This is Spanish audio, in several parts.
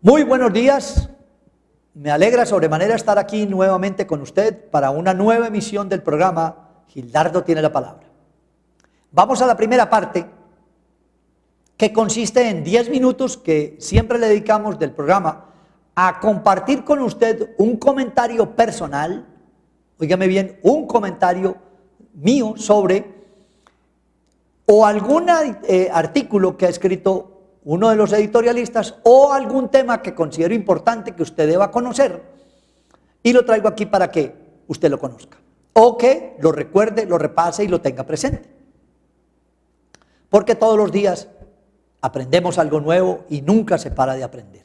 Muy buenos días, me alegra sobremanera estar aquí nuevamente con usted para una nueva emisión del programa Gildardo tiene la palabra. Vamos a la primera parte, que consiste en 10 minutos que siempre le dedicamos del programa a compartir con usted un comentario personal, óigame bien, un comentario mío sobre o algún artículo que ha escrito uno de los editorialistas o algún tema que considero importante que usted deba conocer, y lo traigo aquí para que usted lo conozca o que lo recuerde, lo repase y lo tenga presente, porque todos los días aprendemos algo nuevo y nunca se para de aprender.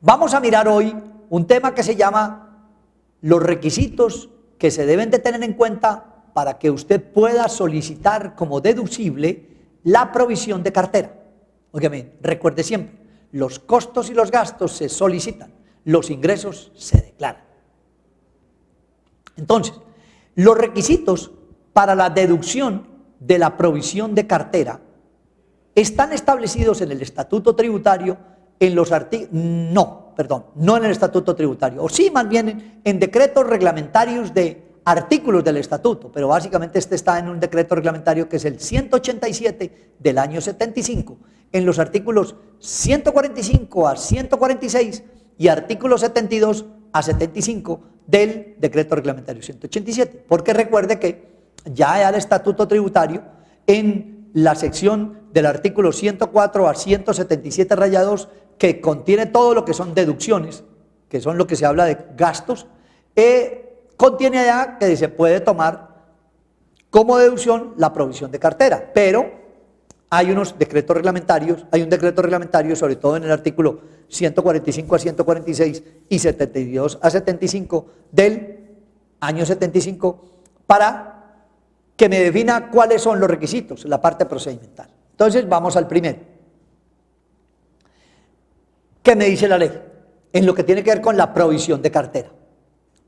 Vamos a mirar hoy un tema que se llama los requisitos que se deben de tener en cuenta para que usted pueda solicitar como deducible la provisión de cartera. Óigame, recuerde siempre, los costos y los gastos se solicitan, los ingresos se declaran. Entonces, los requisitos para la deducción de la provisión de cartera están establecidos en el Estatuto Tributario, en los artículos, no en el Estatuto Tributario, o sí más bien en decretos reglamentarios de artículos del Estatuto, pero básicamente este está en un decreto reglamentario que es el 187 del año 75, en los artículos 145 a 146 y artículos 72 a 75 del decreto reglamentario 187, porque recuerde que ya hay el Estatuto Tributario en la sección del artículo 104 a 177 raya 2, que contiene todo lo que son deducciones, que son lo que se habla de gastos, contiene allá que se puede tomar como deducción la provisión de cartera, pero hay unos decretos reglamentarios, hay un decreto reglamentario sobre todo en el artículo 145 a 146 y 72 a 75 del año 75 para que me defina cuáles son los requisitos, la parte procedimental. Entonces vamos al primero. ¿Qué me dice la ley? En lo que tiene que ver con la provisión de cartera,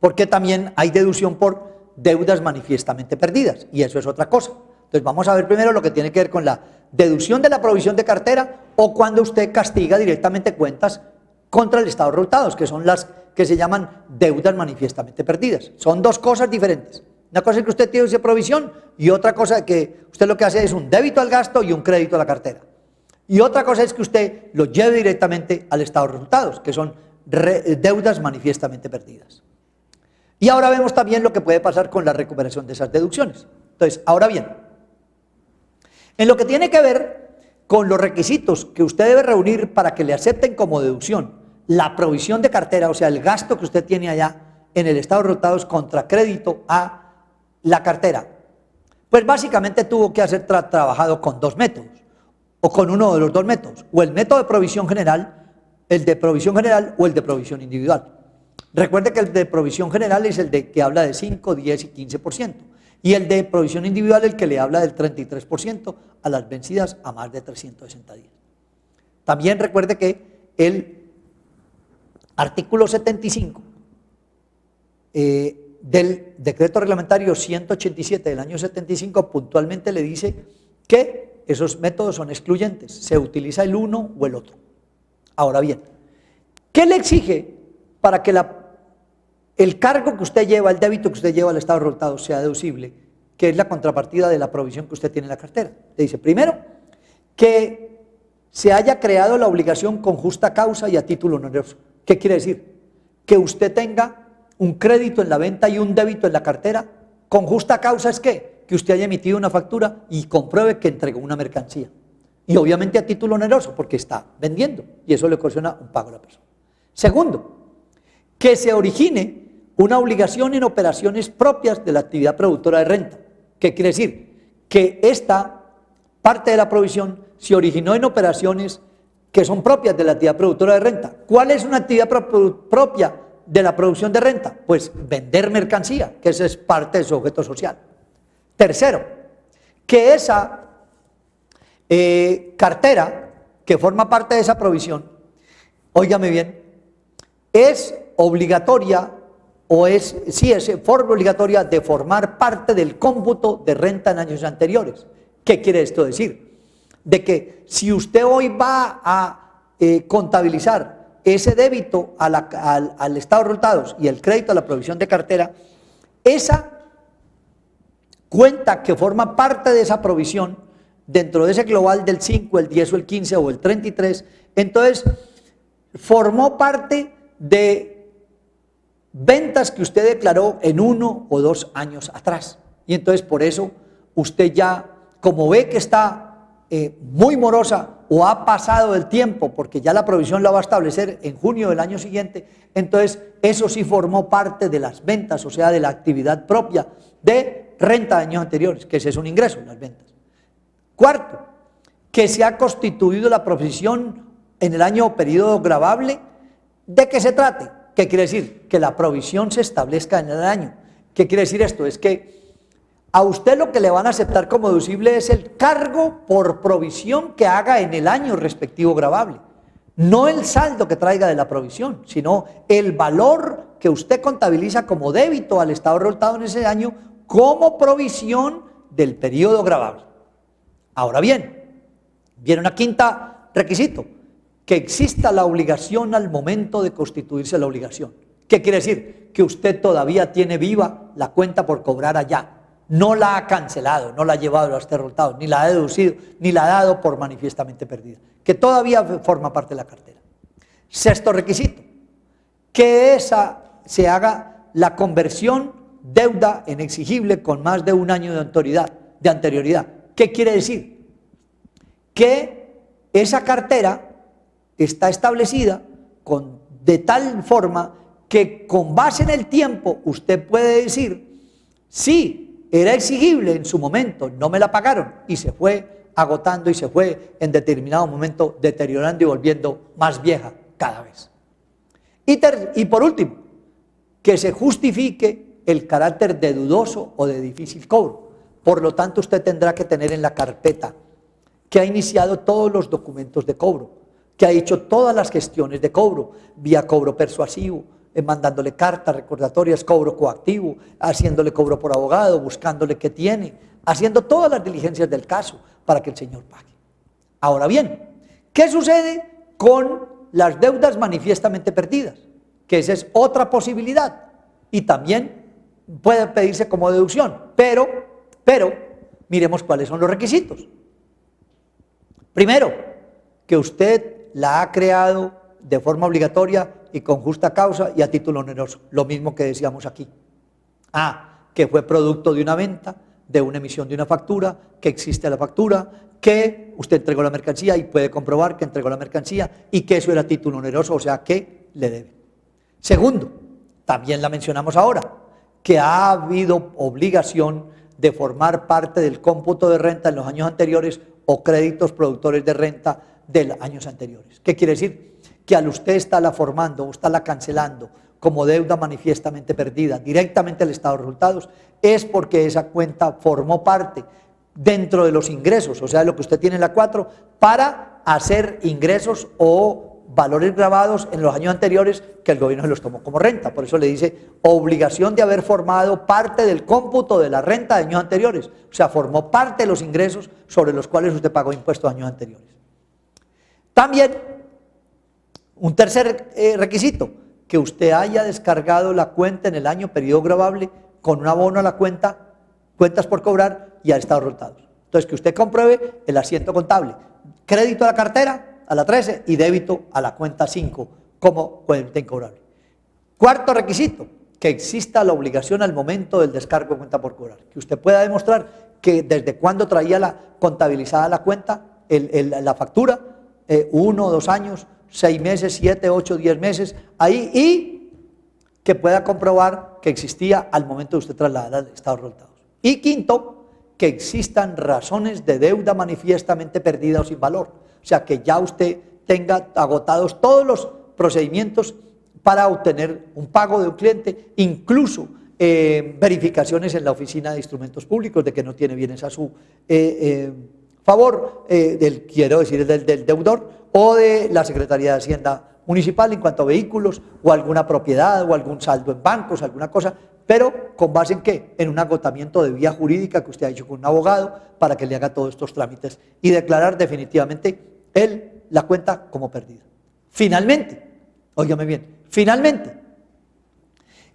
porque también hay deducción por deudas manifiestamente perdidas, y eso es otra cosa. Entonces vamos a ver primero lo que tiene que ver con la deducción de la provisión de cartera o cuando usted castiga directamente cuentas contra el Estado de resultados, que son las que se llaman deudas manifiestamente perdidas. Son dos cosas diferentes. Una cosa es que usted tiene esa provisión y otra cosa es que usted lo que hace es un débito al gasto y un crédito a la cartera. Y otra cosa es que usted lo lleve directamente al Estado de resultados, que son deudas manifiestamente perdidas. Y ahora vemos también lo que puede pasar con la recuperación de esas deducciones. Entonces, ahora bien, en lo que tiene que ver con los requisitos que usted debe reunir para que le acepten como deducción la provisión de cartera, o sea, el gasto que usted tiene allá en el Estado de resultados contra crédito a la cartera, pues básicamente tuvo que haber trabajado con dos métodos, o con uno de los dos métodos, o el método de provisión general, el de provisión general o el de provisión individual. Recuerde que el de provisión general es el de que habla de 5, 10 y 15%, y el de provisión individual el que le habla del 33% a las vencidas a más de 360 días. También recuerde que el artículo 75 del decreto reglamentario 187 del año 75 puntualmente le dice que esos métodos son excluyentes, se utiliza el uno o el otro. Ahora bien, ¿qué le exige para que el cargo que usted lleva, el débito que usted lleva al Estado de resultados sea deducible, que es la contrapartida de la provisión que usted tiene en la cartera? Le dice, primero, que se haya creado la obligación con justa causa y a título oneroso. ¿Qué quiere decir? Que usted tenga un crédito en la venta y un débito en la cartera. Con justa causa es que usted haya emitido una factura y compruebe que entregó una mercancía. Y obviamente a título oneroso, porque está vendiendo, y eso le ocasiona un pago a la persona. Segundo, que se origine una obligación en operaciones propias de la actividad productora de renta. ¿Qué quiere decir? Que esta parte de la provisión se originó en operaciones que son propias de la actividad productora de renta. ¿Cuál es una actividad propia de la producción de renta? Pues vender mercancía, que esa es parte de su objeto social. Tercero, que esa cartera que forma parte de esa provisión, óigame bien, es obligatoria o es forma obligatoria de formar parte del cómputo de renta en años anteriores. ¿Qué quiere esto decir? De que si usted hoy va a contabilizar ese débito al estado de resultados y el crédito a la provisión de cartera, esa cuenta que forma parte de esa provisión dentro de ese global del 5, el 10 o el 15 o el 33, entonces formó parte de ventas que usted declaró en 1 o 2 años atrás. Y entonces por eso usted ya, como ve que está muy morosa o ha pasado el tiempo, porque ya la provisión la va a establecer en junio del año siguiente, entonces eso sí formó parte de las ventas, o sea, de la actividad propia de renta de años anteriores, que ese es un ingreso, las ventas. Cuarto, que se ha constituido la provisión en el año o periodo gravable. ¿De qué se trate? ¿Qué quiere decir? Que la provisión se establezca en el año. ¿Qué quiere decir esto? Es que a usted lo que le van a aceptar como deducible es el cargo por provisión que haga en el año respectivo gravable. No el saldo que traiga de la provisión, sino el valor que usted contabiliza como débito al estado de resultados en ese año como provisión del periodo gravable. Ahora bien, viene una quinta requisito, que exista la obligación al momento de constituirse la obligación. ¿Qué quiere decir? Que usted todavía tiene viva la cuenta por cobrar allá. No la ha cancelado, no la ha llevado a los resultados, ni la ha deducido, ni la ha dado por manifiestamente perdida. Que todavía forma parte de la cartera. Sexto requisito, que se haga la conversión deuda en exigible con más de 1 año de anterioridad. ¿Qué quiere decir? Que esa cartera está establecida de tal forma que con base en el tiempo usted puede decir, sí, era exigible en su momento, no me la pagaron y se fue agotando y se fue en determinado momento deteriorando y volviendo más vieja cada vez. Y por último, que se justifique el carácter de dudoso o de difícil cobro. Por lo tanto, usted tendrá que tener en la carpeta que ha iniciado todos los documentos de cobro, que ha hecho todas las gestiones de cobro, vía cobro persuasivo, mandándole cartas recordatorias, cobro coactivo, haciéndole cobro por abogado, buscándole qué tiene, haciendo todas las diligencias del caso para que el señor pague. Ahora bien, ¿qué sucede con las deudas manifiestamente perdidas? Que esa es otra posibilidad y también puede pedirse como deducción, pero miremos cuáles son los requisitos. Primero, que usted la ha creado de forma obligatoria y con justa causa y a título oneroso, lo mismo que decíamos aquí. Que fue producto de una venta, de una emisión de una factura, que existe la factura, que usted entregó la mercancía y puede comprobar que entregó la mercancía y que eso era título oneroso, o sea que le debe. Segundo, también la mencionamos ahora, que ha habido obligación de formar parte del cómputo de renta en los años anteriores o créditos productores de renta de los años anteriores. ¿Qué quiere decir? Que al usted estarla formando o estarla cancelando como deuda manifiestamente perdida directamente al estado de resultados, es porque esa cuenta formó parte dentro de los ingresos, o sea, de lo que usted tiene en la 4, para hacer ingresos o valores grabados en los años anteriores que el gobierno se los tomó como renta. Por eso le dice obligación de haber formado parte del cómputo de la renta de años anteriores, o sea, formó parte de los ingresos sobre los cuales usted pagó impuestos años anteriores. También, un tercer requisito, que usted haya descargado la cuenta en el año periodo gravable con un abono a la cuenta, cuentas por cobrar y al estado de resultados. Entonces, que usted compruebe el asiento contable, crédito a la cartera, a la 13 y débito a la cuenta 5 como cuenta incobrable. Cuarto requisito, que exista la obligación al momento del descargo de cuenta por cobrar, que usted pueda demostrar que desde cuándo traía la contabilizada la cuenta, la factura, 1 o 2 años, 6 meses, 7, 8, 10 meses, ahí, y que pueda comprobar que existía al momento de usted trasladar al estado de resultados. Y quinto, que existan razones de deuda manifiestamente perdida o sin valor. O sea, que ya usted tenga agotados todos los procedimientos para obtener un pago de un cliente, incluso verificaciones en la Oficina de Instrumentos Públicos de que no tiene bienes a su favor, quiero decir, del deudor, o de la Secretaría de Hacienda Municipal en cuanto a vehículos, o alguna propiedad, o algún saldo en bancos, alguna cosa, pero ¿con base en qué? En un agotamiento de vía jurídica que usted ha hecho con un abogado para que le haga todos estos trámites y declarar definitivamente la cuenta como perdida. Finalmente, óigame bien, finalmente,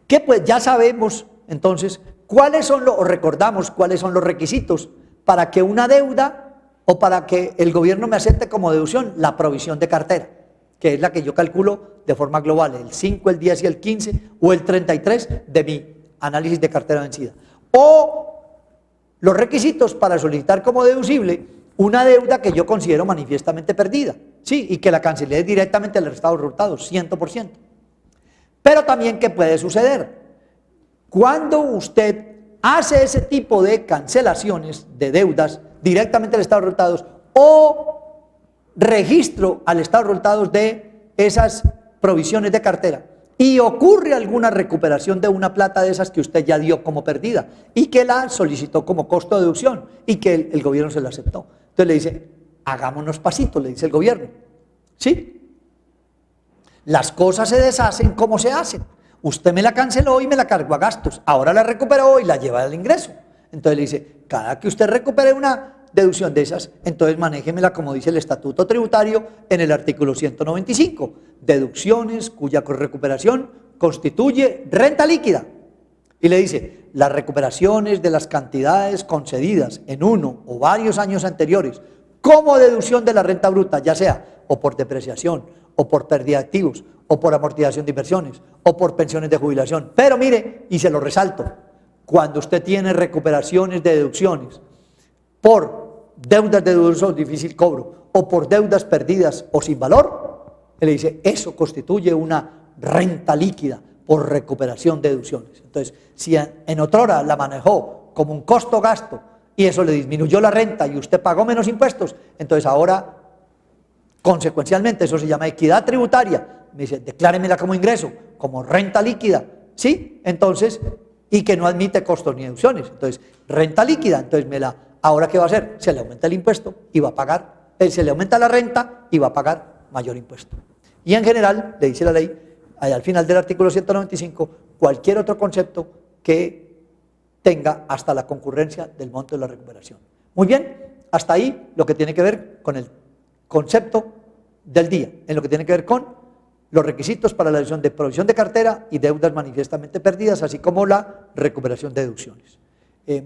que pues ya sabemos entonces o recordamos cuáles son los requisitos para que una deuda o para que el gobierno me acepte como deducción la provisión de cartera, que es la que yo calculo de forma global, el 5, el 10 y el 15 o el 33 de mi análisis de cartera vencida. O los requisitos para solicitar como deducible una deuda que yo considero manifiestamente perdida, sí, y que la cancelé directamente al estado de resultados, 100%. Pero también, ¿qué puede suceder? Cuando usted hace ese tipo de cancelaciones de deudas directamente al estado de resultados o registro al estado de resultados de esas provisiones de cartera y ocurre alguna recuperación de una plata de esas que usted ya dio como perdida y que la solicitó como costo de deducción y que el gobierno se la aceptó. Entonces le dice, hagámonos pasitos, le dice el gobierno. ¿Sí? Las cosas se deshacen como se hacen. Usted me la canceló y me la cargó a gastos. Ahora la recuperó y la lleva al ingreso. Entonces le dice, cada que usted recupere una deducción de esas, entonces manéjemela como dice el Estatuto Tributario en el artículo 195. Deducciones cuya recuperación constituye renta líquida. Y le dice, las recuperaciones de las cantidades concedidas en uno o varios años anteriores como deducción de la renta bruta, ya sea o por depreciación, o por pérdida de activos, o por amortización de inversiones, o por pensiones de jubilación. Pero mire, y se lo resalto, cuando usted tiene recuperaciones de deducciones por deudas de dudoso o difícil cobro, o por deudas perdidas o sin valor, él le dice, eso constituye una renta líquida por recuperación de deducciones. Entonces, si en otrora la manejó como un costo-gasto y eso le disminuyó la renta y usted pagó menos impuestos, entonces ahora, consecuencialmente, eso se llama equidad tributaria. Me dice, decláremela como ingreso, como renta líquida, ¿sí? Entonces, y que no admite costos ni deducciones. Entonces, renta líquida, entonces ahora ¿qué va a hacer? Se le aumenta el impuesto y va a pagar, se le aumenta la renta y va a pagar mayor impuesto. Y en general, le dice la ley, al final del artículo 195, cualquier otro concepto que tenga hasta la concurrencia del monto de la recuperación. Muy bien, hasta ahí lo que tiene que ver con el concepto del día, en lo que tiene que ver con los requisitos para la deducción de provisión de cartera y deudas manifiestamente perdidas, así como la recuperación de deducciones.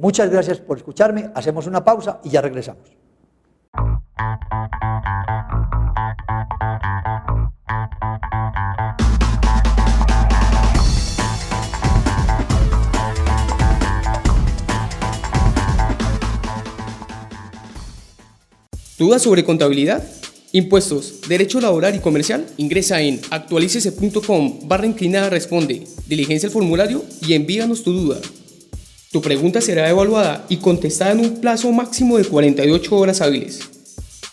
Muchas gracias por escucharme, hacemos una pausa y ya regresamos. ¿Dudas sobre contabilidad? Impuestos, derecho laboral y comercial. Ingresa en actualicese.com/inclinada responde, diligencia el formulario y envíanos tu duda. Tu pregunta será evaluada y contestada en un plazo máximo de 48 horas hábiles.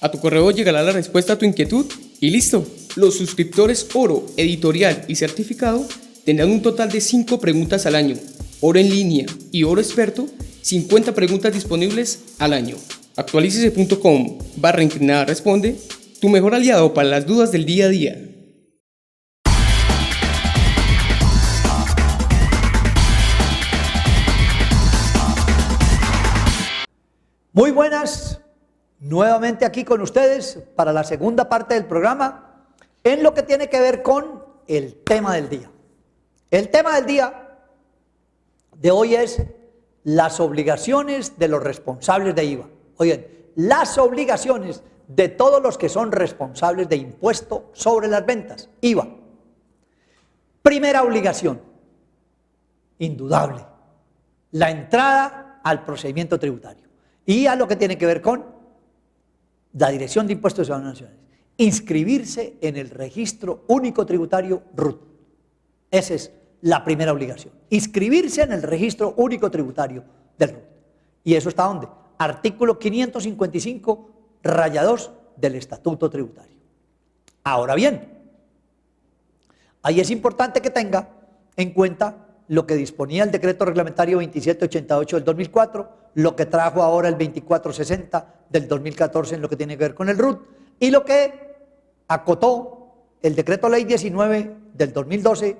A tu correo llegará la respuesta a tu inquietud y listo. Los suscriptores Oro, Editorial y Certificado tendrán un total de 5 preguntas al año. Oro en línea y Oro Experto, 50 preguntas disponibles al año. Actualicese.com/inclinada responde, tu mejor aliado para las dudas del día a día. Muy buenas, nuevamente aquí con ustedes para la segunda parte del programa en lo que tiene que ver con el tema del día. El tema del día de hoy es las obligaciones de los responsables de IVA. Oigan, las obligaciones de todos los que son responsables de impuesto sobre las ventas, IVA. Primera obligación, indudable, la entrada al procedimiento tributario y a lo que tiene que ver con la Dirección de Impuestos y Ciudadanos Nacionales. Inscribirse en el Registro Único Tributario RUT. Esa es la primera obligación. Inscribirse en el Registro Único Tributario del RUT. ¿Y eso está dónde? Artículo 555-2 del Estatuto Tributario. Ahora bien, ahí es importante que tenga en cuenta lo que disponía el decreto reglamentario 2788 del 2004, lo que trajo ahora el 2460 del 2014 en lo que tiene que ver con el RUT, y lo que acotó el decreto ley 19 del 2012,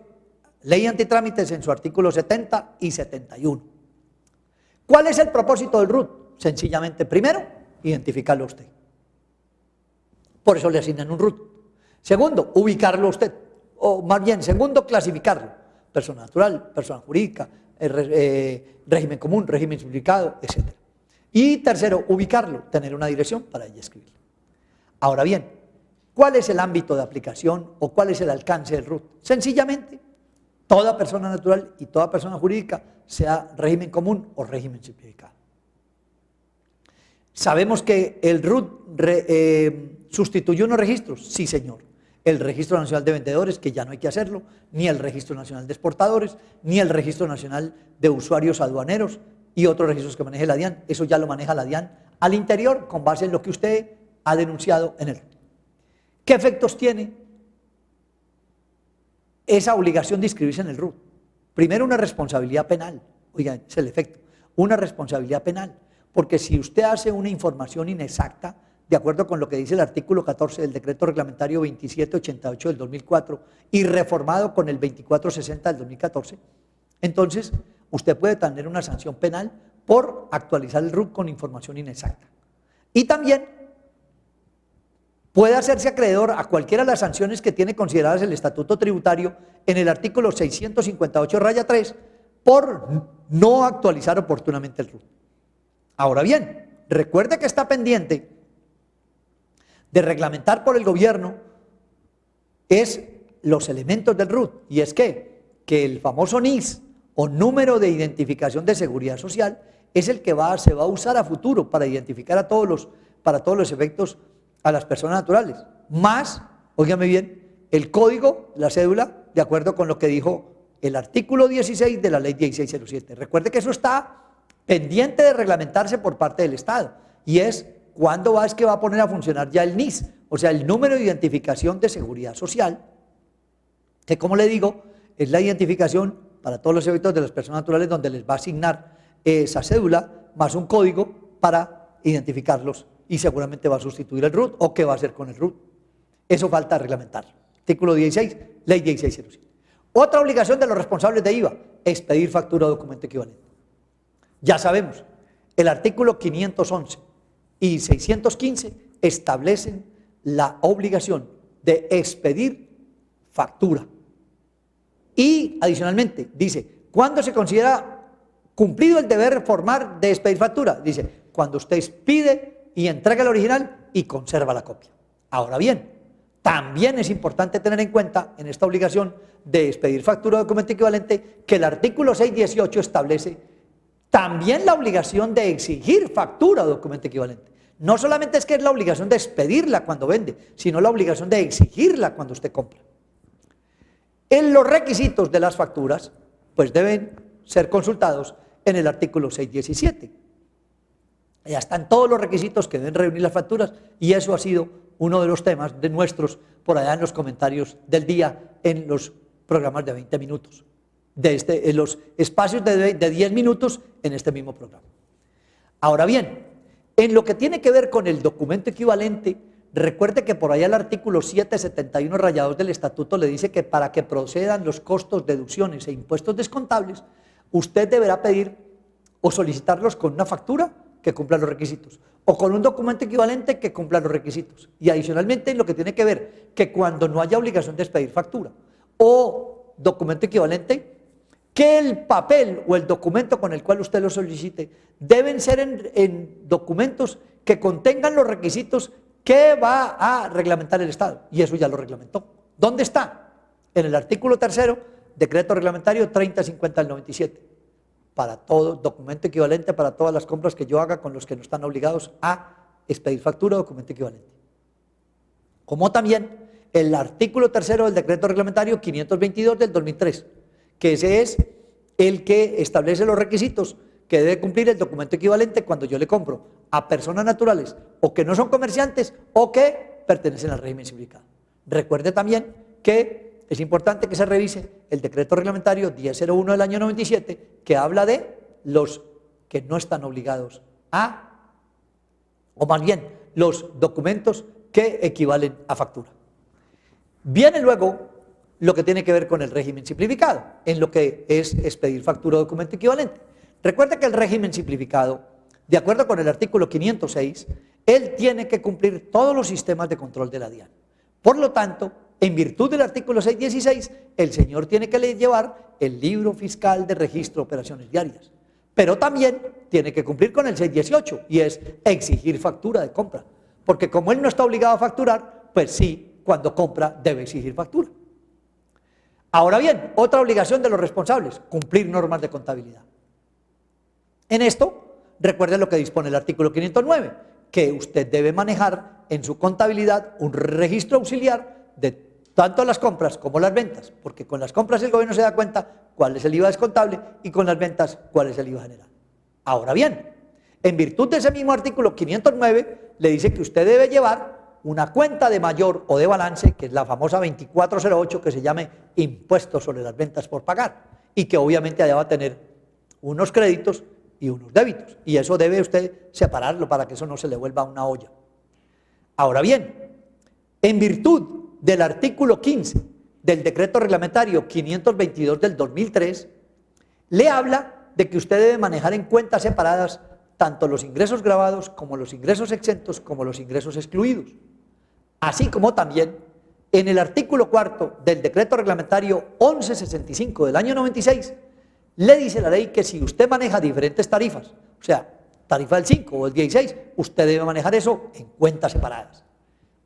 ley antitrámites en su artículo 70 y 71. ¿Cuál es el propósito del RUT? Sencillamente, primero, identificarlo a usted. Por eso le asignan un RUT. Segundo, ubicarlo a usted. O más bien, segundo, clasificarlo. Persona natural, persona jurídica, régimen común, régimen simplificado, etc. Y tercero, ubicarlo, tener una dirección para ella escribirlo. Ahora bien, ¿cuál es el ámbito de aplicación o cuál es el alcance del RUT? Sencillamente, toda persona natural y toda persona jurídica, sea régimen común o régimen simplificado. ¿Sabemos que el RUT sustituyó unos registros? Sí, señor. El Registro Nacional de Vendedores, que ya no hay que hacerlo, ni el Registro Nacional de Exportadores, ni el Registro Nacional de Usuarios Aduaneros y otros registros que maneje la DIAN. Eso ya lo maneja la DIAN al interior con base en lo que usted ha denunciado en el RUT. ¿Qué efectos tiene esa obligación de inscribirse en el RUT? Primero, una responsabilidad penal. Oigan, es el efecto. Una responsabilidad penal. Porque si usted hace una información inexacta, de acuerdo con lo que dice el artículo 14 del decreto reglamentario 2788 del 2004 y reformado con el 2460 del 2014, entonces usted puede tener una sanción penal por actualizar el RUT con información inexacta. Y también puede hacerse acreedor a cualquiera de las sanciones que tiene consideradas el Estatuto Tributario en el artículo 658-3 por no actualizar oportunamente el RUT. Ahora bien, recuerde que está pendiente de reglamentar por el gobierno es los elementos del RUT, y es que el famoso NIS o número de identificación de seguridad social es el que se va a usar a futuro para identificar para todos los efectos a las personas naturales, más, óigame bien, el código, la cédula, de acuerdo con lo que dijo el artículo 16 de la ley 1607. Recuerde que eso está pendiente de reglamentarse por parte del Estado, y es cuándo es que va a poner a funcionar ya el NIS, o sea, el número de identificación de seguridad social, que como le digo, es la identificación para todos los efectos de las personas naturales donde les va a asignar esa cédula más un código para identificarlos y seguramente va a sustituir el RUT o qué va a hacer con el RUT. Eso falta reglamentar. Artículo 16, ley 1607. Otra obligación de los responsables de IVA, expedir factura o documento equivalente. Ya sabemos, el artículo 511 y 615 establecen la obligación de expedir factura. Y adicionalmente dice, ¿cuándo se considera cumplido el deber formal de expedir factura? Dice, cuando usted expide y entrega el original y conserva la copia. Ahora bien, también es importante tener en cuenta en esta obligación de expedir factura o documento equivalente que el artículo 618 establece también la obligación de exigir factura o documento equivalente. No solamente es que es la obligación de expedirla cuando vende, sino la obligación de exigirla cuando usted compra. En los requisitos de las facturas, pues deben ser consultados en el artículo 617. Ya están todos los requisitos que deben reunir las facturas y eso ha sido uno de los temas de nuestros por allá en los comentarios del día en los programas de 20 minutos, en los espacios de 10 minutos en este mismo programa. Ahora bien, en lo que tiene que ver con el documento equivalente, recuerde que por allá el artículo 771 del Estatuto le dice que para que procedan los costos, deducciones e impuestos descontables, usted deberá pedir o solicitarlos con una factura que cumpla los requisitos o con un documento equivalente que cumpla los requisitos. Y adicionalmente en lo que tiene que ver que cuando no haya obligación de expedir factura o documento equivalente, que el papel o el documento con el cual usted lo solicite deben ser en documentos que contengan los requisitos que va a reglamentar el Estado, y eso ya lo reglamentó. ¿Dónde está? En el artículo 3, decreto reglamentario 3050 del 97, para todo documento equivalente para todas las compras que yo haga con los que no están obligados a expedir factura o documento equivalente. Como también el artículo 3 del decreto reglamentario 522 del 2003, que ese es el que establece los requisitos que debe cumplir el documento equivalente cuando yo le compro a personas naturales o que no son comerciantes o que pertenecen al régimen simplificado. Recuerde también que es importante que se revise el decreto reglamentario 1001 del año 97, que habla de los que no están obligados a, o más bien, los documentos que equivalen a factura. Viene luego lo que tiene que ver con el régimen simplificado, en lo que es expedir factura o documento equivalente. Recuerda que el régimen simplificado, de acuerdo con el artículo 506, él tiene que cumplir todos los sistemas de control de la DIAN. Por lo tanto, en virtud del artículo 616, el señor tiene que llevar el libro fiscal de registro de operaciones diarias, pero también tiene que cumplir con el 618, y es exigir factura de compra, porque como él no está obligado a facturar, pues sí, cuando compra debe exigir factura. Ahora bien, otra obligación de los responsables, cumplir normas de contabilidad. En esto, recuerden lo que dispone el artículo 509, que usted debe manejar en su contabilidad un registro auxiliar de tanto las compras como las ventas, porque con las compras el gobierno se da cuenta cuál es el IVA descontable y con las ventas cuál es el IVA general. Ahora bien, en virtud de ese mismo artículo 509, le dice que usted debe llevar una cuenta de mayor o de balance, que es la famosa 2408, que se llame impuesto sobre las ventas por pagar, y que obviamente allá va a tener unos créditos y unos débitos, y eso debe usted separarlo para que eso no se le vuelva una olla. Ahora bien, en virtud del artículo 15 del decreto reglamentario 522 del 2003, le habla de que usted debe manejar en cuentas separadas tanto los ingresos gravados como los ingresos exentos como los ingresos excluidos. Así como también en el artículo 4 del decreto reglamentario 1165 del año 96, le dice la ley que si usted maneja diferentes tarifas, o sea, tarifa del 5 o el 16, usted debe manejar eso en cuentas separadas.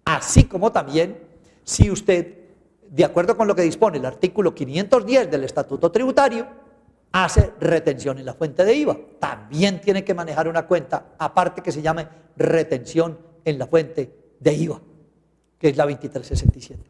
Así como también, si usted, de acuerdo con lo que dispone el artículo 510 del Estatuto Tributario, hace retención en la fuente de IVA, también tiene que manejar una cuenta aparte que se llame retención en la fuente de IVA, que es la 2367.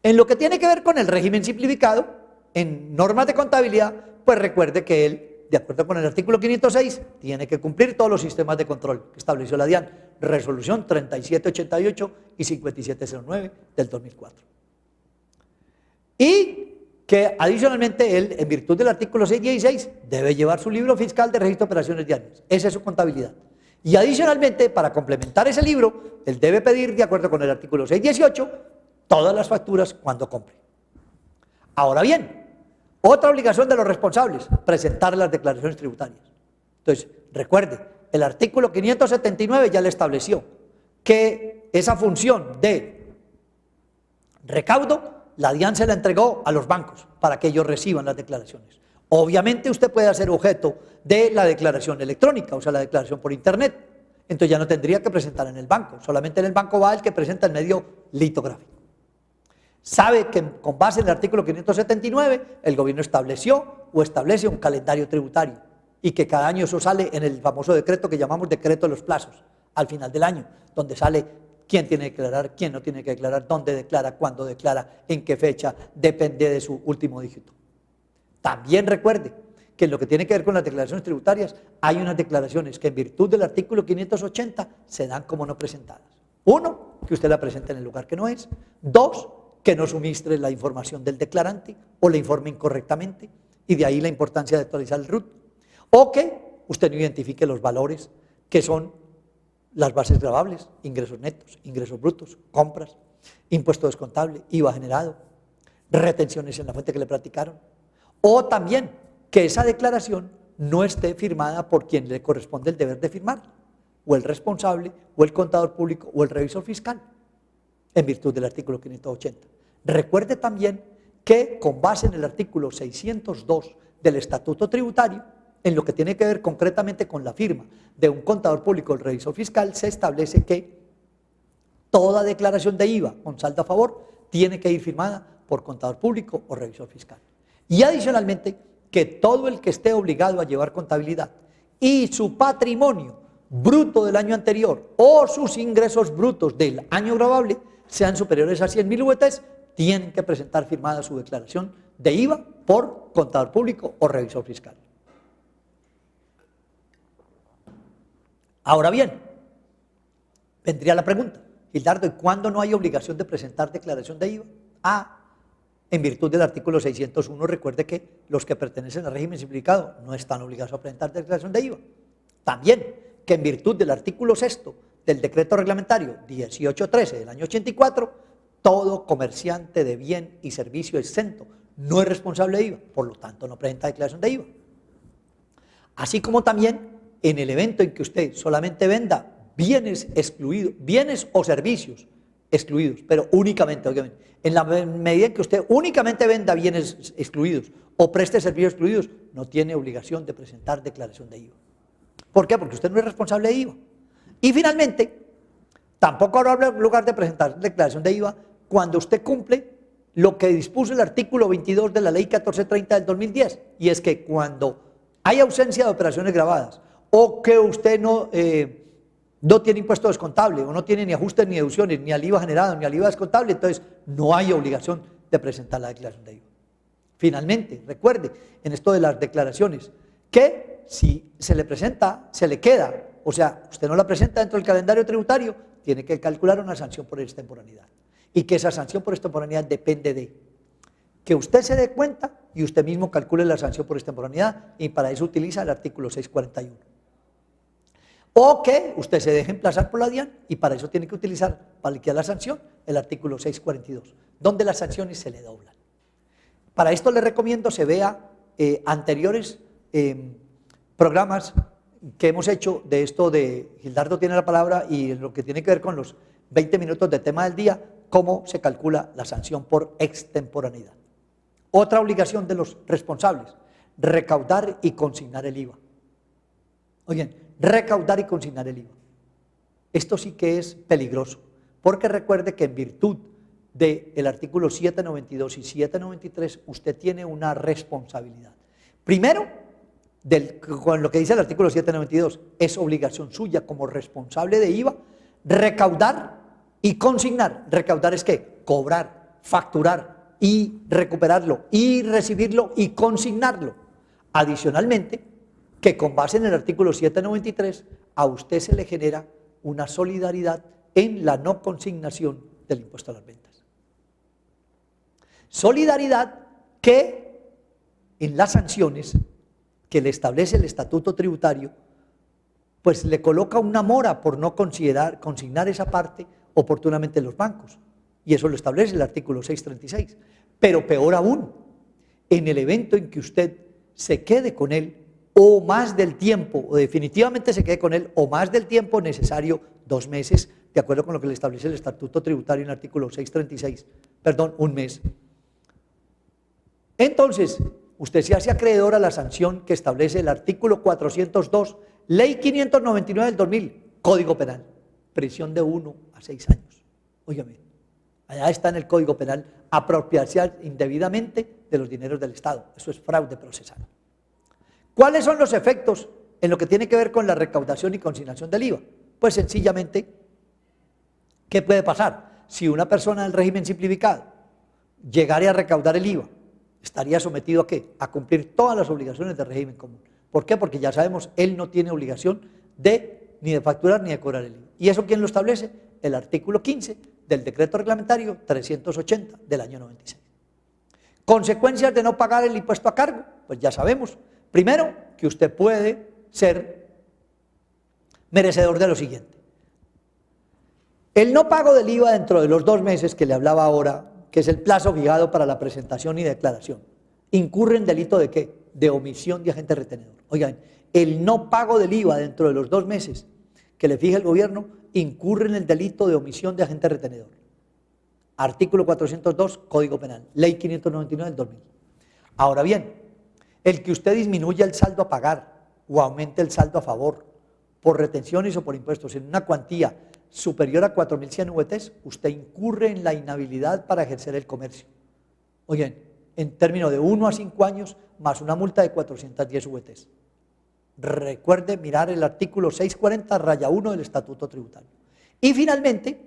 En lo que tiene que ver con el régimen simplificado, en normas de contabilidad, pues recuerde que él, de acuerdo con el artículo 506, tiene que cumplir todos los sistemas de control que estableció la DIAN, resolución 3788 y 5709 del 2004. Y que adicionalmente él, en virtud del artículo 616, debe llevar su libro fiscal de registro de operaciones diarias. Esa es su contabilidad. Y adicionalmente, para complementar ese libro, él debe pedir, de acuerdo con el artículo 618, todas las facturas cuando compre. Ahora bien, otra obligación de los responsables, presentar las declaraciones tributarias. Entonces, recuerde, el artículo 579 ya le estableció que esa función de recaudo, la DIAN se la entregó a los bancos para que ellos reciban las declaraciones. Obviamente usted puede hacer objeto de la declaración electrónica, o sea, la declaración por internet. Entonces ya no tendría que presentar en el banco, solamente en el banco va el que presenta el medio litográfico. Sabe que con base en el artículo 579, el gobierno estableció o establece un calendario tributario y que cada año eso sale en el famoso decreto que llamamos decreto de los plazos, al final del año, donde sale quién tiene que declarar, quién no tiene que declarar, dónde declara, cuándo declara, en qué fecha, depende de su último dígito. También recuerde que en lo que tiene que ver con las declaraciones tributarias, hay unas declaraciones que en virtud del artículo 580 se dan como no presentadas. Uno, que usted la presente en el lugar que no es. Dos, que no suministre la información del declarante o la informe incorrectamente, y de ahí la importancia de actualizar el RUT. O que usted no identifique los valores que son las bases gravables, ingresos netos, ingresos brutos, compras, impuesto descontable, IVA generado, retenciones en la fuente que le practicaron. O también que esa declaración no esté firmada por quien le corresponde el deber de firmarla, o el responsable, o el contador público, o el revisor fiscal, en virtud del artículo 580. Recuerde también que con base en el artículo 602 del Estatuto Tributario, en lo que tiene que ver concretamente con la firma de un contador público o el revisor fiscal, se establece que toda declaración de IVA con saldo a favor tiene que ir firmada por contador público o revisor fiscal. Y adicionalmente, que todo el que esté obligado a llevar contabilidad y su patrimonio bruto del año anterior o sus ingresos brutos del año gravable sean superiores a 100.000 UETs, tienen que presentar firmada su declaración de IVA por contador público o revisor fiscal. Ahora bien, vendría la pregunta, Gildardo, ¿y cuándo no hay obligación de presentar declaración de IVA? En virtud del artículo 601, recuerde que los que pertenecen al régimen simplificado no están obligados a presentar declaración de IVA. También que en virtud del artículo 6 del decreto reglamentario 1813 del año 84, todo comerciante de bien y servicio exento no es responsable de IVA, por lo tanto no presenta declaración de IVA. Así como también en el evento en que usted solamente venda bienes excluidos, bienes o servicios excluidos, pero únicamente, obviamente, en la medida en que usted únicamente venda bienes excluidos o preste servicios excluidos, no tiene obligación de presentar declaración de IVA. ¿Por qué? Porque usted no es responsable de IVA. Y finalmente, tampoco habrá lugar de presentar declaración de IVA cuando usted cumple lo que dispuso el artículo 22 de la ley 1430 del 2010, y es que cuando hay ausencia de operaciones grabadas o que usted no tiene impuesto descontable o no tiene ni ajustes ni deducciones, ni al IVA generado ni al IVA descontable, entonces no hay obligación de presentar la declaración de IVA. Finalmente, recuerde en esto de las declaraciones que si se le presenta, se le queda, o sea, usted no la presenta dentro del calendario tributario, tiene que calcular una sanción por extemporaneidad. Y que esa sanción por extemporaneidad depende de que usted se dé cuenta y usted mismo calcule la sanción por extemporaneidad, y para eso utiliza el artículo 641. O que usted se deje emplazar por la DIAN, y para eso tiene que utilizar, para liquidar la sanción, el artículo 642, donde las sanciones se le doblan. Para esto le recomiendo se vea anteriores programas que hemos hecho de esto de Gildardo tiene la palabra, y lo que tiene que ver con los 20 minutos de tema del día, cómo se calcula la sanción por extemporaneidad. Otra obligación de los responsables, recaudar y consignar el IVA. Oigan, recaudar y consignar el IVA. Esto sí que es peligroso, porque recuerde que en virtud del artículo 792 y 793 usted tiene una responsabilidad. Primero, con lo que dice el artículo 792, es obligación suya como responsable de IVA recaudar y consignar. Recaudar es ¿qué? Cobrar, facturar y recuperarlo y recibirlo y consignarlo. Adicionalmente, que con base en el artículo 793 a usted se le genera una solidaridad en la no consignación del impuesto a las ventas. Solidaridad que en las sanciones que le establece el estatuto tributario, pues le coloca una mora por no consignar esa parte oportunamente en los bancos, y eso lo establece el artículo 636. Pero peor aún, en el evento en que usted se quede con él o más del tiempo, o definitivamente se quede con él o más del tiempo necesario, 2 meses, de acuerdo con lo que le establece el estatuto tributario en el artículo 636, perdón, 1 mes. Entonces, usted se hace acreedor a la sanción que establece el artículo 402, ley 599 del 2000, Código Penal, prisión de 1 a 6 años. Óigame, allá está en el Código Penal, apropiarse indebidamente de los dineros del Estado. Eso es fraude procesal. ¿Cuáles son los efectos en lo que tiene que ver con la recaudación y consignación del IVA? Pues sencillamente, ¿qué puede pasar? Si una persona del régimen simplificado llegara a recaudar el IVA, estaría sometido ¿a qué? A cumplir todas las obligaciones del régimen común. ¿Por qué? Porque ya sabemos, él no tiene obligación ni de facturar ni de cobrar el IVA. ¿Y eso quién lo establece? El artículo 15 del decreto reglamentario 380 del año 96. Consecuencias de no pagar el impuesto a cargo, pues ya sabemos. Primero, que usted puede ser merecedor de lo siguiente. El no pago del IVA dentro de los 2 meses que le hablaba ahora, que es el plazo fijado para la presentación y declaración, incurre en delito de ¿qué? De omisión de agente retenedor. Oigan, el no pago del IVA dentro de los 2 meses que le fija el gobierno incurre en el delito de omisión de agente retenedor. Artículo 402, Código Penal, Ley 599 del 2000. Ahora bien, el que usted disminuya el saldo a pagar o aumente el saldo a favor por retenciones o por impuestos en una cuantía superior a 4.100 VTs, usted incurre en la inhabilidad para ejercer el comercio. Oigan, en términos de 1 a 5 años más una multa de 410 VTs. Recuerde mirar el artículo 640-1 del Estatuto Tributario. Y finalmente,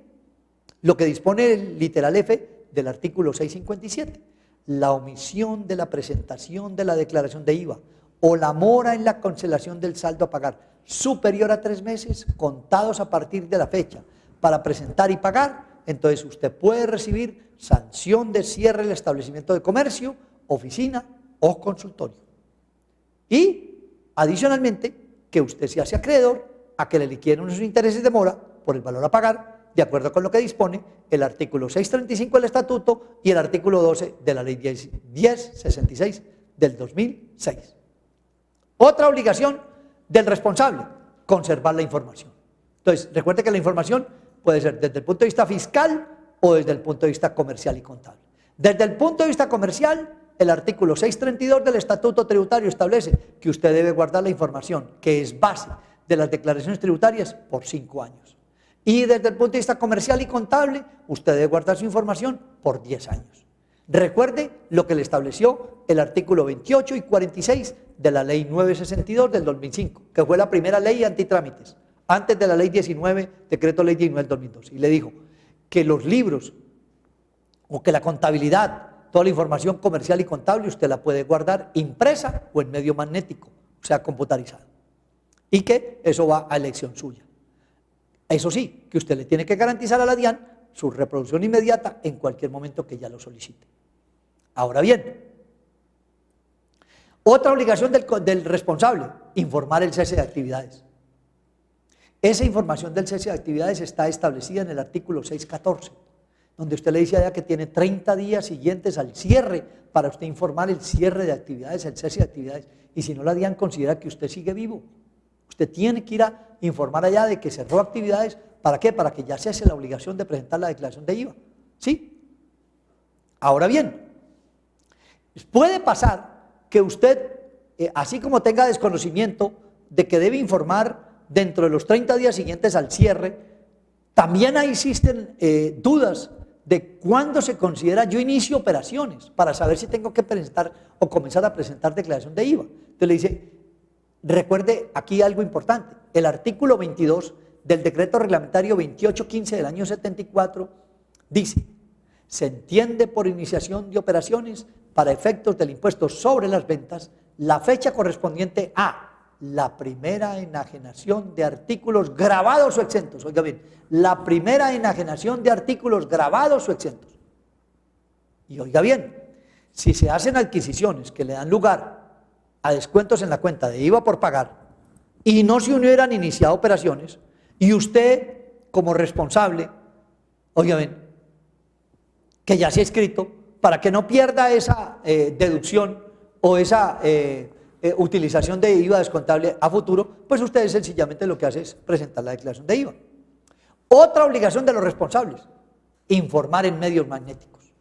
lo que dispone el literal F del artículo 657, la omisión de la presentación de la declaración de IVA o la mora en la cancelación del saldo a pagar superior a 3 meses contados a partir de la fecha para presentar y pagar, entonces usted puede recibir sanción de cierre del establecimiento de comercio, oficina o consultorio. Y, adicionalmente, que usted se hace acreedor a que le liquiden unos intereses de mora por el valor a pagar, de acuerdo con lo que dispone el artículo 635 del Estatuto y el artículo 12 de la Ley 1066 del 2006. Otra obligación del responsable, conservar la información. Entonces, recuerde que la información puede ser desde el punto de vista fiscal o desde el punto de vista comercial y contable. Desde el punto de vista comercial, el artículo 632 del Estatuto Tributario establece que usted debe guardar la información que es base de las declaraciones tributarias por 5 años. Y desde el punto de vista comercial y contable, usted debe guardar su información por 10 años. Recuerde lo que le estableció el artículo 28 y 46 de la Ley 962 del 2005, que fue la primera ley antitrámites, antes de la Ley 19, Decreto Ley 19 del 2002. Y le dijo que los libros o que la contabilidad, toda la información comercial y contable, usted la puede guardar impresa o en medio magnético, o sea, computarizado. Y que eso va a elección suya. Eso sí, que usted le tiene que garantizar a la DIAN su reproducción inmediata en cualquier momento que ella lo solicite. Ahora bien, otra obligación del responsable, informar el cese de actividades. Esa información del cese de actividades está establecida en el artículo 614, donde usted le dice allá que tiene 30 días siguientes al cierre para usted informar el cierre de actividades, el cese de actividades. Y si no, la DIAN considera que usted sigue vivo. Usted tiene que ir a informar allá de que cerró actividades. ¿Para qué? Para que ya se hace la obligación de presentar la declaración de IVA. ¿Sí? Ahora bien, puede pasar que usted, así como tenga desconocimiento de que debe informar dentro de los 30 días siguientes al cierre, también ahí existen dudas de cuándo se considera yo inicio operaciones para saber si tengo que presentar o comenzar a presentar declaración de IVA. Entonces le dice, recuerde aquí algo importante, el artículo 22 del decreto reglamentario 2815 del año 74 dice, se entiende por iniciación de operaciones para efectos del impuesto sobre las ventas la fecha correspondiente a la primera enajenación de artículos grabados o exentos. Oiga bien, la primera enajenación de artículos grabados o exentos. Y oiga bien, si se hacen adquisiciones que le dan lugar a descuentos en la cuenta de IVA por pagar y no se hubieran iniciado operaciones y usted como responsable, oiga bien, que ya se ha inscrito, para que no pierda esa deducción o esa utilización de IVA descontable a futuro, pues usted sencillamente lo que hace es presentar la declaración de IVA. Otra obligación de los responsables, informar en medios magnéticos.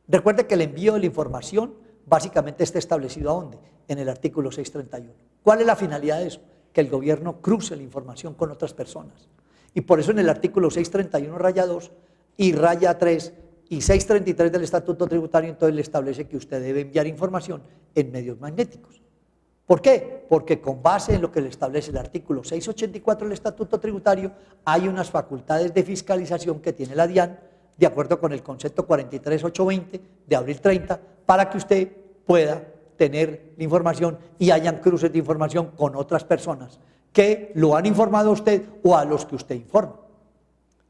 Recuerde que el envío de la información básicamente está establecido ¿a dónde? En el artículo 631. ¿Cuál es la finalidad de eso? Que el gobierno cruce la información con otras personas. Y por eso en el artículo 631 raya 2 y raya 3 y 633 del Estatuto Tributario entonces le establece que usted debe enviar información en medios magnéticos. ¿Por qué? Porque con base en lo que le establece el artículo 684 del Estatuto Tributario hay unas facultades de fiscalización que tiene la DIAN de acuerdo con el concepto 43820 de abril 30 para que usted pueda tener la información y hayan cruces de información con otras personas que lo han informado a usted o a los que usted informa.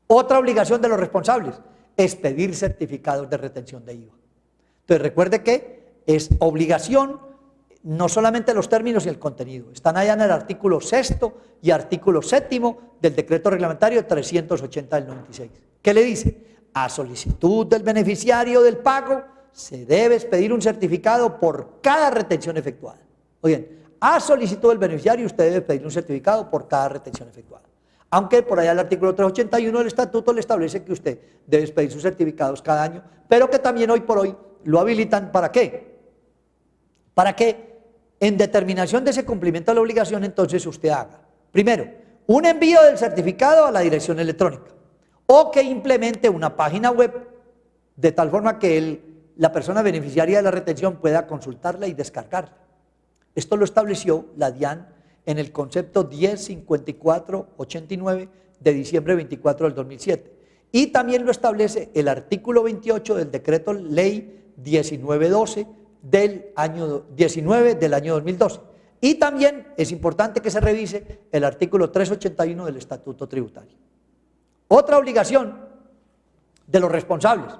Otra obligación de los responsables es pedir certificados de retención de IVA. Entonces recuerde que es obligación no solamente los términos y el contenido, están allá en el artículo 6 y artículo 7 del decreto reglamentario 380 del 96. ¿Qué le dice? A solicitud del beneficiario del pago se debe expedir un certificado por cada retención efectuada. Oigan, a solicitud del beneficiario usted debe pedir un certificado por cada retención efectuada. Aunque por allá el artículo 381 del estatuto le establece que usted debe expedir sus certificados cada año, pero que también hoy por hoy lo habilitan ¿para qué? Para que en determinación de ese cumplimiento de la obligación entonces usted haga, primero, un envío del certificado a la dirección electrónica o que implemente una página web de tal forma que la persona beneficiaria de la retención pueda consultarla y descargarla. Esto lo estableció la DIAN en el concepto 105489 de diciembre 24 del 2007. Y también lo establece el artículo 28 del decreto ley 1912 del año 19 del año 2012. Y también es importante que se revise el artículo 381 del Estatuto Tributario. Otra obligación de los responsables,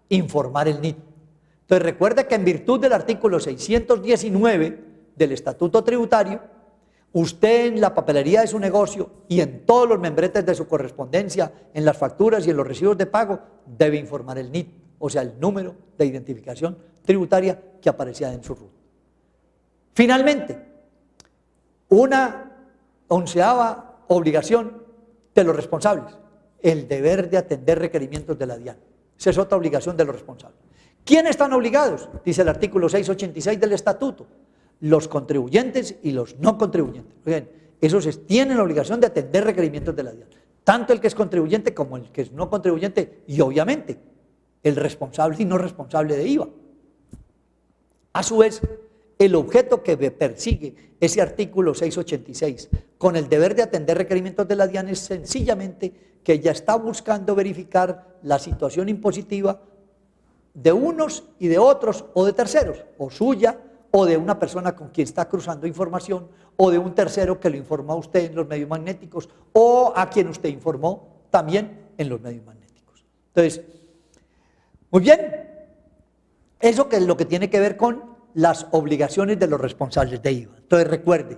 informar el NIT. Entonces recuerde que en virtud del artículo 619 del Estatuto Tributario, usted en la papelería de su negocio y en todos los membretes de su correspondencia, en las facturas y en los recibos de pago, debe informar el NIT, o sea, el número de identificación tributaria que aparecía en su RUT. Finalmente, una 11ª obligación de los responsables, el deber de atender requerimientos de la DIAN. Esa es otra obligación de los responsables. ¿Quiénes están obligados? Dice el artículo 686 del Estatuto. Los contribuyentes y los no contribuyentes. Bien, esos tienen la obligación de atender requerimientos de la DIAN. Tanto el que es contribuyente como el que es no contribuyente y obviamente el responsable y no responsable de IVA. A su vez, el objeto que persigue ese artículo 686 con el deber de atender requerimientos de la DIAN es sencillamente que ella está buscando verificar la situación impositiva de unos y de otros o de terceros, o suya o de una persona con quien está cruzando información o de un tercero que lo informó a usted en los medios magnéticos o a quien usted informó también en los medios magnéticos. Entonces, muy bien, eso que es lo que tiene que ver con las obligaciones de los responsables de IVA. Entonces recuerde,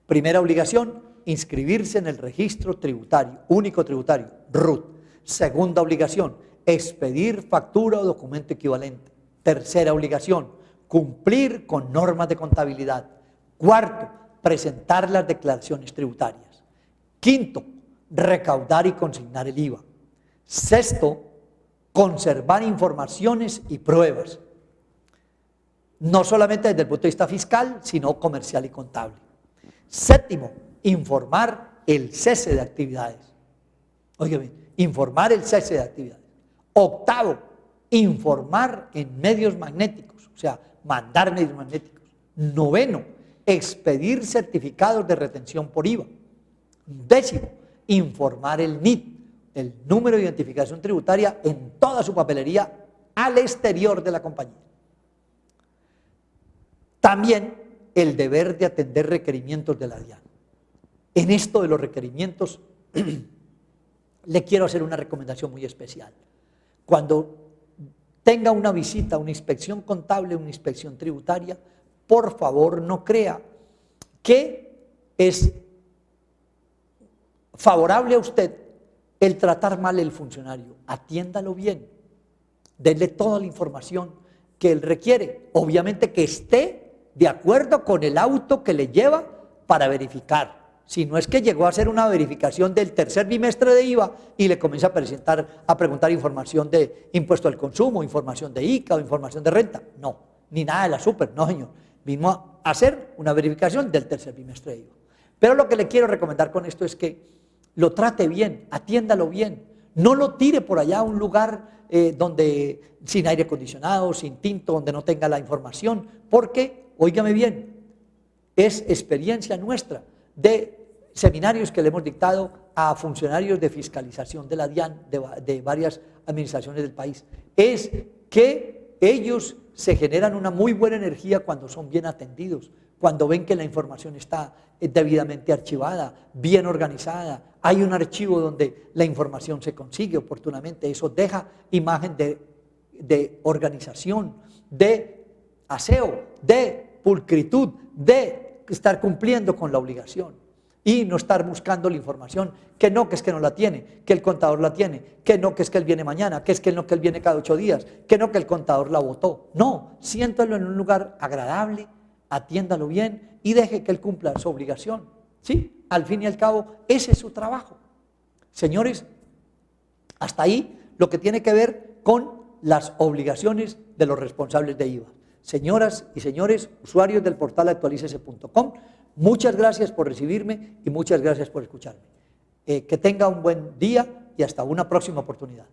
primera obligación, inscribirse en el registro tributario, único tributario, RUT. Segunda obligación, expedir factura o documento equivalente. Tercera obligación, cumplir con normas de contabilidad. Cuarto, presentar las declaraciones tributarias. Quinto, recaudar y consignar el IVA. Sexto, conservar informaciones y pruebas. No solamente desde el punto de vista fiscal, sino comercial y contable. Séptimo, informar el cese de actividades. Óigame, informar el cese de actividades. Octavo, informar en medios magnéticos, o sea, mandar medios magnéticos. Noveno, expedir certificados de retención por IVA. Décimo, informar el NIT, el número de identificación tributaria, en toda su papelería al exterior de la compañía. También el deber de atender requerimientos de la DIAN. En esto de los requerimientos, le quiero hacer una recomendación muy especial. Cuando tenga una visita, una inspección contable, una inspección tributaria, por favor no crea que es favorable a usted el tratar mal al funcionario. Atiéndalo bien, denle toda la información que él requiere, obviamente que esté de acuerdo con el auto que le lleva para verificar. Si no es que llegó a hacer una verificación del tercer bimestre de IVA y le comienza a preguntar información de impuesto al consumo, información de ICA o información de renta. No, ni nada de la super, no señor. Vino a hacer una verificación del tercer bimestre de IVA. Pero lo que le quiero recomendar con esto es que lo trate bien, atiéndalo bien. No lo tire por allá a un lugar donde sin aire acondicionado, sin tinto, donde no tenga la información, porque, óigame bien, es experiencia nuestra de seminarios que le hemos dictado a funcionarios de fiscalización de la DIAN de varias administraciones del país, es que ellos se generan una muy buena energía cuando son bien atendidos, cuando ven que la información está debidamente archivada, bien organizada, hay un archivo donde la información se consigue oportunamente, eso deja imagen de organización, de aseo, de pulcritud, de estar cumpliendo con la obligación y no estar buscando la información, que es que no la tiene, que el contador la tiene, que es que él viene mañana, que él viene cada 8 días, que el contador la votó. No, siéntalo en un lugar agradable, atiéndalo bien y deje que él cumpla su obligación. ¿Sí? Al fin y al cabo, ese es su trabajo. Señores, hasta ahí lo que tiene que ver con las obligaciones de los responsables de IVA. Señoras y señores, usuarios del portal actualícese.com, muchas gracias por recibirme y muchas gracias por escucharme. Que tenga un buen día y hasta una próxima oportunidad.